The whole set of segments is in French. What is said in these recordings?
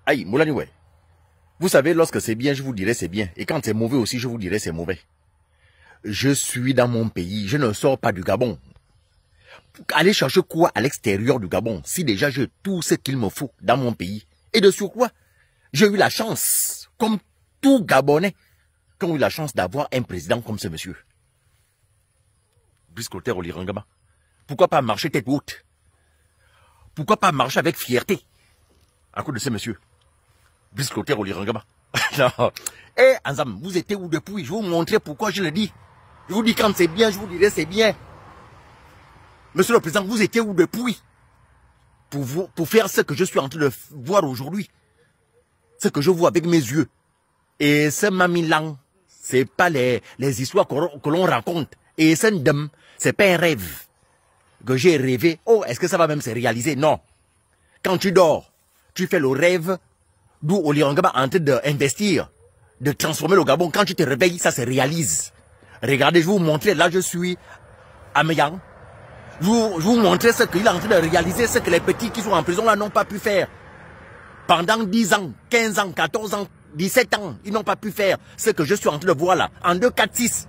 Aïe, Moulaniwe. Vous savez, lorsque c'est bien, je vous dirai c'est bien. Et quand c'est mauvais aussi, je vous dirai c'est mauvais. Je suis dans mon pays, je ne sors pas du Gabon. Aller chercher quoi à l'extérieur du Gabon, si déjà j'ai tout ce qu'il me faut dans mon pays. Et de surcroît, j'ai eu la chance, comme tout Gabonais, qui ont eu la chance d'avoir un président comme ce monsieur. Brice Clotaire Olirangama. Pourquoi pas marcher tête haute? Pourquoi pas marcher avec fierté à cause de ce monsieur? Brice Clotaire Olirangama. Eh, Anzam, vous étiez où depuis? Je vais vous montrer pourquoi je le dis. Je vous dis quand c'est bien, je vous dirai c'est bien. Monsieur le Président, vous étiez où depuis? Pour faire ce que je suis en train de voir aujourd'hui. Ce que je vois avec mes yeux. Et ce mamilang, c'est pas les histoires que l'on raconte. Et ce ndem, c'est pas un rêve que j'ai rêvé. Oh, est-ce que ça va même se réaliser? Non. Quand tu dors, tu fais le rêve d'où Olirangama est en train d'investir, de transformer le Gabon. Quand tu te réveilles, ça se réalise. Regardez, je vais vous montrer. Là, je suis à Meyang. Je vais vous montrer ce qu'il est en train de réaliser, ce que les petits qui sont en prison là n'ont pas pu faire. Pendant 10 ans, 15 ans, 14 ans, 17 ans, ils n'ont pas pu faire ce que je suis en train de voir là. En 2, 4, 6.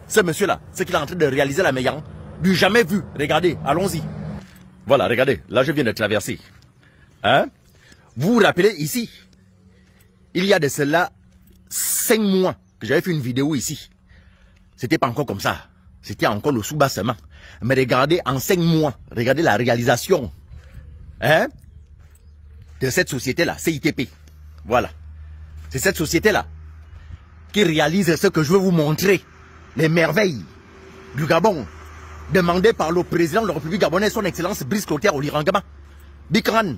Ce monsieur-là, ce qu'il est en train de réaliser la Meyang, du jamais vu. Regardez, allons-y. Voilà, regardez, là je viens de traverser. Hein? Vous vous rappelez ici, il y a de cela 5 mois que j'avais fait une vidéo ici. C'était pas encore comme ça. C'était encore le sous-bassement. Mais regardez, en 5 mois, regardez la réalisation hein, de cette société-là, CITP. Voilà. C'est cette société-là qui réalise ce que je veux vous montrer. Les merveilles du Gabon, demandées par le président de la République gabonaise, son excellence Brice Clotaire Olirangama. Bikran,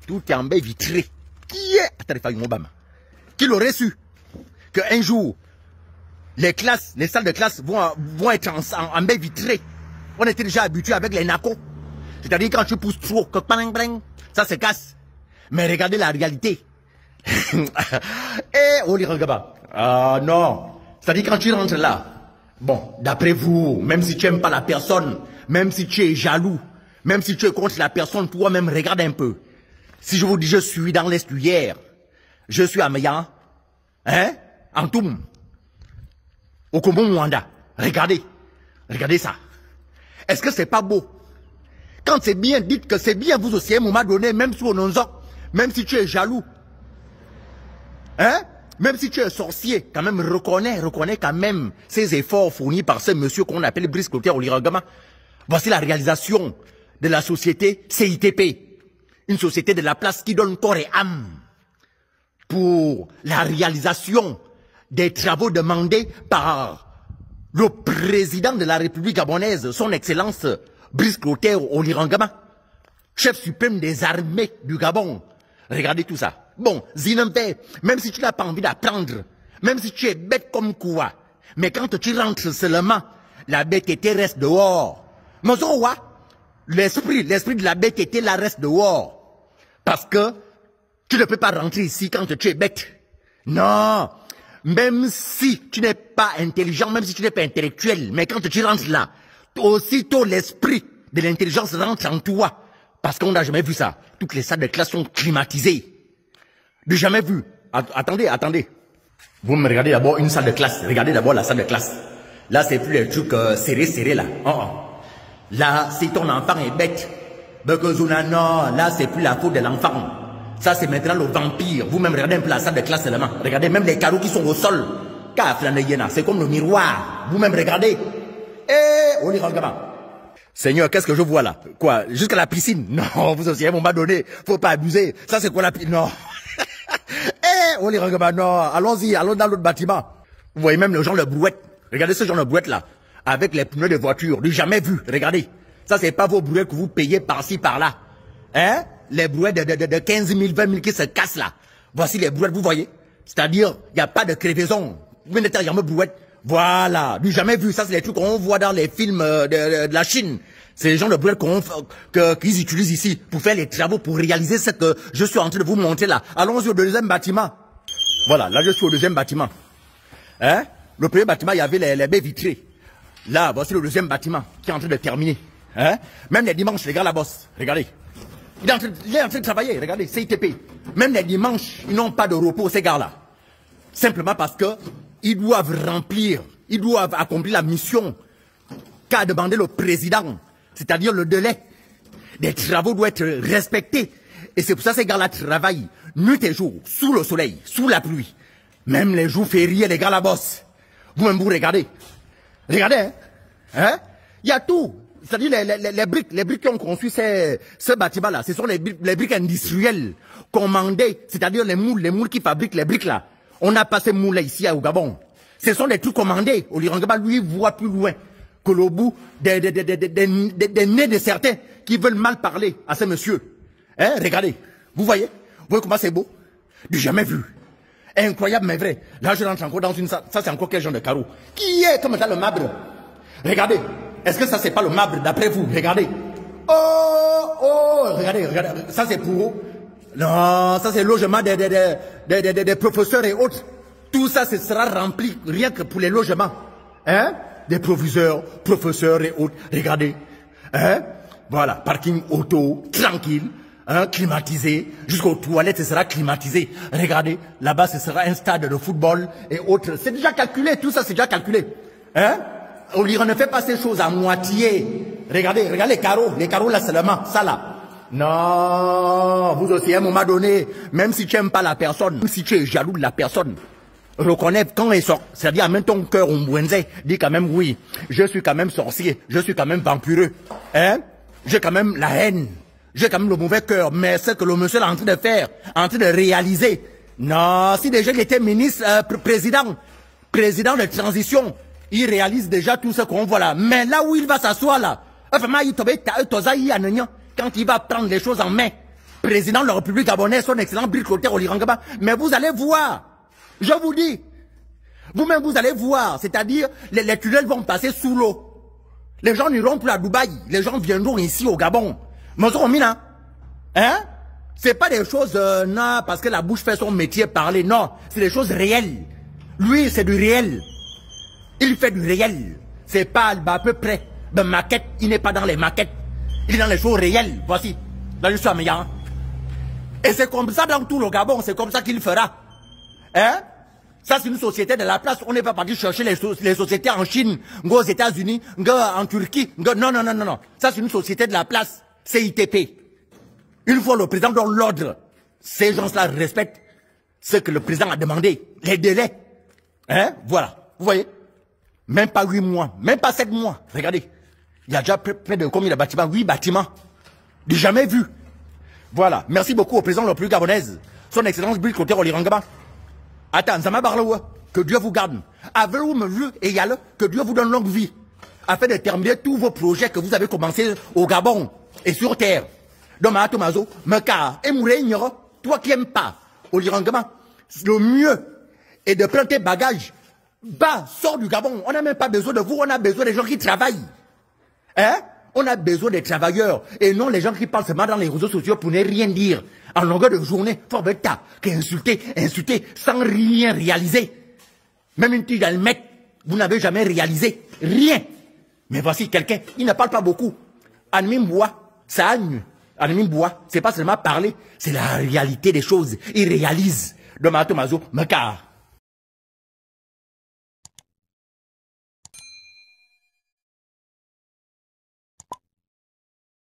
tout est en baie vitrée. Qui est qui l'aurait su qu'un jour, les salles de classe vont être en baie vitrée. On était déjà habitué avec les nacos. C'est-à-dire quand tu pousses trop, que ça se casse. Mais regardez la réalité. Et Olirangama. Ah non. C'est-à-dire quand tu rentres là, bon, d'après vous, même si tu n'aimes pas la personne, même si tu es jaloux, même si tu es contre la personne, toi-même regarde un peu. Si je vous dis je suis dans l'estuaire, je suis à Meyan, hein, en Toum, au Kombo Mwanda, regardez ça. Est-ce que c'est pas beau? Quand c'est bien, dites que c'est bien vous aussi à un moment donné, même si on même si tu es jaloux, hein? Même si tu es sorcier, quand même reconnais quand même ces efforts fournis par ce monsieur qu'on appelle Brice Clotaire Olirangama. Voici la réalisation de la société CITP. Une société de la place qui donne corps et âme pour la réalisation des travaux demandés par le président de la République gabonaise, son excellence Brice Clotaire Olirangama, chef suprême des armées du Gabon. Regardez tout ça. Bon, Zinampe, même si tu n'as pas envie d'apprendre, même si tu es bête comme quoi, mais quand tu rentres seulement, la bêteté reste dehors. Mais l'esprit de la bêteté là reste dehors. Parce que tu ne peux pas rentrer ici quand tu es bête. Non. Même si tu n'es pas intelligent, même si tu n'es pas intellectuel, mais quand tu rentres là, aussitôt l'esprit de l'intelligence rentre en toi. Parce qu'on n'a jamais vu ça. Toutes les salles de classe sont climatisées. De jamais vu. Attendez. Vous me regardez d'abord une salle de classe. Regardez d'abord la salle de classe. Là, c'est plus les trucs serrés là. Là, si ton enfant est bête, non, là, c'est plus la faute de l'enfant. Ça, c'est maintenant le vampire. Vous-même, regardez un peu la salle de classe seulement. Regardez même les carreaux qui sont au sol. C'est comme le miroir. Vous-même, regardez. On y regarde. Seigneur, qu'est-ce que je vois là? Quoi? Jusqu'à la piscine? Non, vous aussi, à un moment donné, faut pas abuser. Ça, c'est quoi la piscine? Non. On y regarde. Non, allons-y, allons dans l'autre bâtiment. Vous voyez même le genre de brouette. Regardez ce genre de brouette là. Avec les pneus de voiture. Du jamais vu. Regardez. Ça, c'est pas vos brouettes que vous payez par-ci, par-là. Hein? Les brouettes de 15 000, 20 000 qui se cassent là. Voici les brouettes, vous voyez? C'est-à-dire, il n'y a pas de crevaison. Vous venez de brouette. Voilà. Du jamais vu. Ça, c'est les trucs qu'on voit dans les films de la Chine. C'est les gens de brouettes qu'ils utilisent ici pour faire les travaux, pour réaliser ce que je suis en train de vous montrer là. Allons-y au deuxième bâtiment. Voilà. Là, je suis au deuxième bâtiment. Hein? Le premier bâtiment, il y avait les baies vitrées. Là, voici le deuxième bâtiment qui est en train de terminer. Hein? Même les dimanches, regarde la bosse. Regardez. Il est en train de travailler, regardez, CITP. Même les dimanches, ils n'ont pas de repos, ces gars-là. Simplement parce que ils doivent remplir, ils doivent accomplir la mission qu'a demandé le président. C'est-à-dire le délai des travaux doit être respecté. Et c'est pour ça que ces gars-là travaillent nuit et jour, sous le soleil, sous la pluie. Même les jours fériés, les gars la bossent. Vous-même, vous regardez. Regardez, hein. Hein? Il y a tout. C'est-à-dire les briques qui ont construit ce bâtiment-là, ce sont les briques industrielles commandées, c'est-à-dire les moules qui fabriquent les briques là. On n'a pas ces moules là ici au Gabon. Ce sont des trucs commandés. Olirangaba, lui, voit plus loin que le bout des nez de certains qui veulent mal parler à ces messieurs. Hein? Regardez. Vous voyez comment c'est beau? Du jamais vu. Incroyable mais vrai. Là, je rentre encore dans une salle. Ça, c'est encore quel genre de carreau? Qui est comme ça le marbre? Regardez. Est-ce que ça, c'est pas le marbre d'après vous? Regardez. Oh, regardez. Ça, c'est pour eux. Non, ça, c'est le logement des professeurs et autres. Tout ça, ce sera rempli rien que pour les logements. Hein? Des professeurs et autres. Regardez. Hein? Voilà. Parking auto, tranquille. Hein, climatisé, jusqu'aux toilettes, ce sera climatisé. Regardez, là-bas, ce sera un stade de football et autres. C'est déjà calculé, tout ça, c'est déjà calculé. Hein? On ne fait pas ces choses à moitié. Regardez les carreaux là seulement, ça là. Non, vous aussi, à un moment donné, même si tu n'aimes pas la personne, même si tu es jaloux de la personne, reconnais quand il sort, c'est-à-dire amène ton cœur au mouenze, dis quand même oui, je suis quand même sorcier, je suis quand même vampireux. Hein? J'ai quand même la haine. J'ai quand même le mauvais cœur, mais ce que le monsieur est en train de faire, en train de réaliser. Non, si déjà il était ministre, président de transition, il réalise déjà tout ce qu'on voit là. Mais là où il va s'asseoir là, quand il va prendre les choses en main, président de la République gabonaise, son excellent Bill Clotaire Olirangaba, mais vous allez voir, je vous dis, vous-même vous allez voir, c'est-à-dire les tunnels vont passer sous l'eau. Les gens n'iront plus à Dubaï, les gens viendront ici au Gabon. Hein? C'est pas des choses, non, parce que la bouche fait son métier parler, non. C'est des choses réelles. Lui, c'est du réel. Il fait du réel. C'est pas à peu près de maquette. Il n'est pas dans les maquettes. Il est dans les choses réelles. Voici. Là, je suis à Meillan. Et c'est comme ça dans tout le Gabon. C'est comme ça qu'il fera. Hein? Ça, c'est une société de la place. On n'est pas parti chercher les sociétés en Chine, aux États-Unis, en Turquie. Non. Ça, c'est une société de la place. CITP. Une fois le président donne l'ordre, ces gens-là respectent ce que le président a demandé. Les délais. Hein? Voilà. Vous voyez? Même pas 8 mois. Même pas 7 mois. Regardez. Il y a déjà près de combien de bâtiments? 8 bâtiments. Du jamais vu. Voilà. Merci beaucoup au président de la République gabonaise. Son Excellence Bill Clotaire Olirangaba. Attends, Zama Barloua, que Dieu vous garde. Avez-vous me et yale, que Dieu vous donne longue vie, afin de terminer tous vos projets que vous avez commencés au Gabon et sur terre. Donc, Tomazo, Meka, et Moureignero, toi qui n'aimes pas, Olirangaba, le mieux est de prendre tes bagages, sors du Gabon. On n'a même pas besoin de vous, on a besoin des gens qui travaillent. Hein? On a besoin des travailleurs et non les gens qui parlent seulement dans les réseaux sociaux pour ne rien dire. En longueur de journée, faut bêta, qui insulter, sans rien réaliser. Même une tige d'almette, vous n'avez jamais réalisé rien. Mais voici quelqu'un, il ne parle pas beaucoup. Animimbois, ça agne. Animimbois, c'est pas seulement parler, c'est la réalité des choses. Il réalise. Demain, Tomazo, Meka.